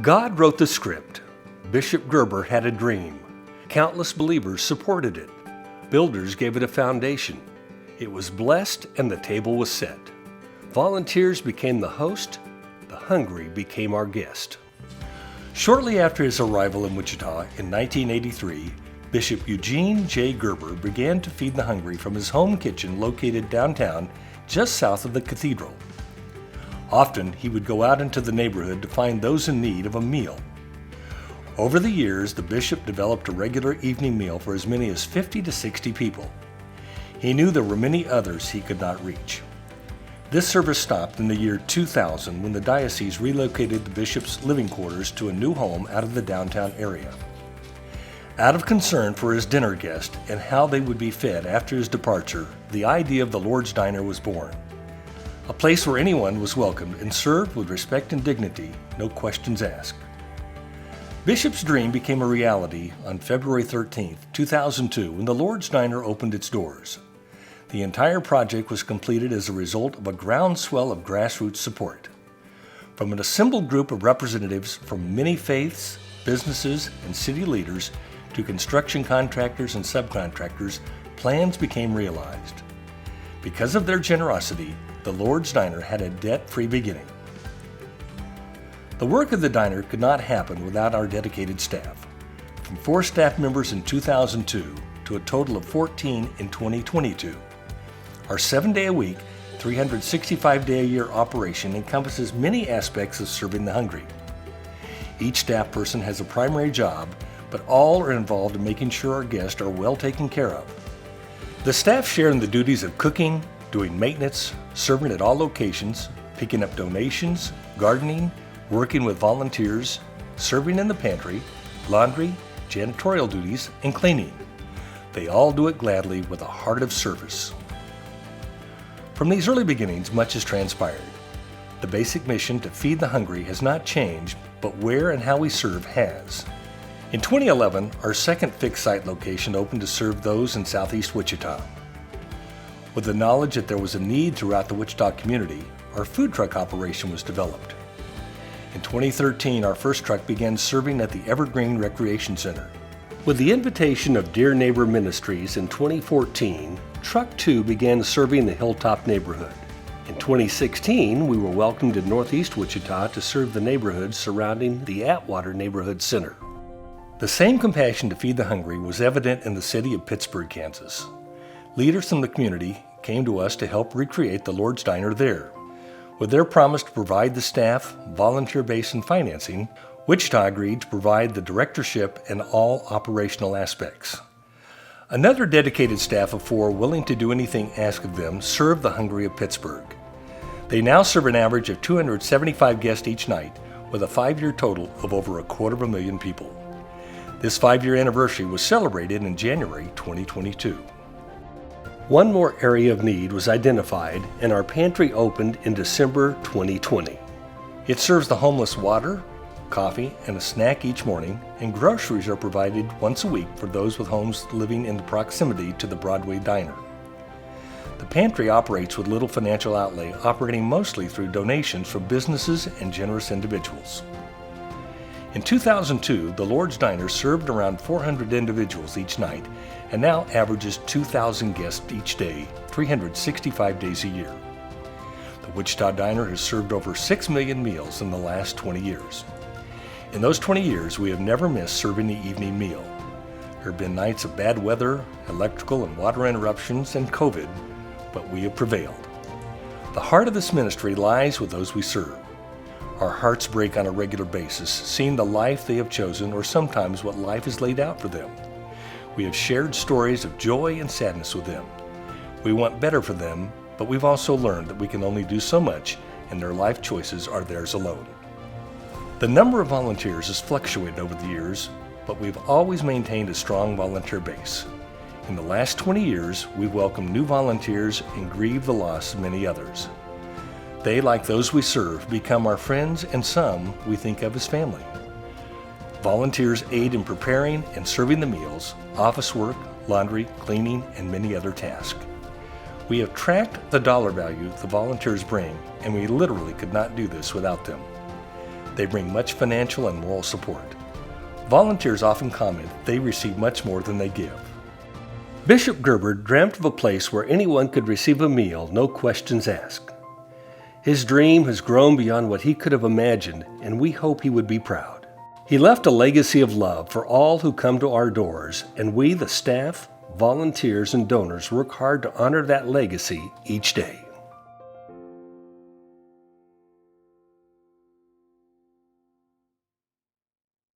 God wrote the script. Bishop Gerber had a dream. Countless believers supported it. Builders gave it a foundation. It was blessed and the table was set. Volunteers became the host. The hungry became our guest. Shortly after his arrival in Wichita in 1983, Bishop Eugene J. Gerber began to feed the hungry from his home kitchen located downtown just south of the cathedral. Often, he would go out into the neighborhood to find those in need of a meal. Over the years, the bishop developed a regular evening meal for as many as 50 to 60 people. He knew there were many others he could not reach. This service stopped in the year 2000 when the diocese relocated the bishop's living quarters to a new home out of the downtown area. Out of concern for his dinner guests and how they would be fed after his departure, the idea of the Lord's Diner was born. A place where anyone was welcomed and served with respect and dignity, no questions asked. Bishop's dream became a reality on February 13, 2002, when the Lord's Diner opened its doors. The entire project was completed as a result of a groundswell of grassroots support. From an assembled group of representatives from many faiths, businesses, and city leaders to construction contractors and subcontractors, plans became realized. Because of their generosity, the Lord's Diner had a debt-free beginning. The work of the diner could not happen without our dedicated staff. From 4 staff members in 2002 to a total of 14 in 2022. Our 7-day-a-week, 365-day-a-year operation encompasses many aspects of serving the hungry. Each staff person has a primary job, but all are involved in making sure our guests are well taken care of. The staff share in the duties of cooking, doing maintenance, serving at all locations, picking up donations, gardening, working with volunteers, serving in the pantry, laundry, janitorial duties, and cleaning. They all do it gladly with a heart of service. From these early beginnings, much has transpired. The basic mission to feed the hungry has not changed, but where and how we serve has. In 2011, our second fixed site location opened to serve those in southeast Wichita. With the knowledge that there was a need throughout the Wichita community, our food truck operation was developed. In 2013, our first truck began serving at the Evergreen Recreation Center. With the invitation of Dear Neighbor Ministries in 2014, Truck 2 began serving the Hilltop neighborhood. In 2016, we were welcomed in Northeast Wichita to serve the neighborhoods surrounding the Atwater Neighborhood Center. The same compassion to feed the hungry was evident in the city of Pittsburgh, Kansas. Leaders from the community came to us to help recreate the Lord's Diner there. With their promise to provide the staff, volunteer base, and financing, Wichita agreed to provide the directorship and all operational aspects. Another dedicated staff of 4 willing to do anything asked of them served the hungry of Pittsburgh. They now serve an average of 275 guests each night, with a 5-year total of over 250,000 people. This 5-year anniversary was celebrated in January 2022. One more area of need was identified, and our pantry opened in December 2020. It serves the homeless water, coffee, and a snack each morning, and groceries are provided once a week for those with homes living in proximity to the Broadway Diner. The pantry operates with little financial outlay, operating mostly through donations from businesses and generous individuals. In 2002, the Lord's Diner served around 400 individuals each night and now averages 2,000 guests each day, 365 days a year. The Wichita Diner has served over 6 million meals in the last 20 years. In those 20 years, we have never missed serving the evening meal. There have been nights of bad weather, electrical and water interruptions, and COVID, but we have prevailed. The heart of this ministry lies with those we serve. Our hearts break on a regular basis, seeing the life they have chosen or sometimes what life has laid out for them. We have shared stories of joy and sadness with them. We want better for them, but we've also learned that we can only do so much, and their life choices are theirs alone. The number of volunteers has fluctuated over the years, but we've always maintained a strong volunteer base. In the last 20 years, we've welcomed new volunteers and grieved the loss of many others. They, like those we serve, become our friends, and some we think of as family. Volunteers aid in preparing and serving the meals, office work, laundry, cleaning, and many other tasks. We have tracked the dollar value the volunteers bring, and we literally could not do this without them. They bring much financial and moral support. Volunteers often comment they receive much more than they give. Bishop Gerber dreamt of a place where anyone could receive a meal, no questions asked. His dream has grown beyond what he could have imagined, and we hope he would be proud. He left a legacy of love for all who come to our doors, and we, the staff, volunteers, and donors work hard to honor that legacy each day.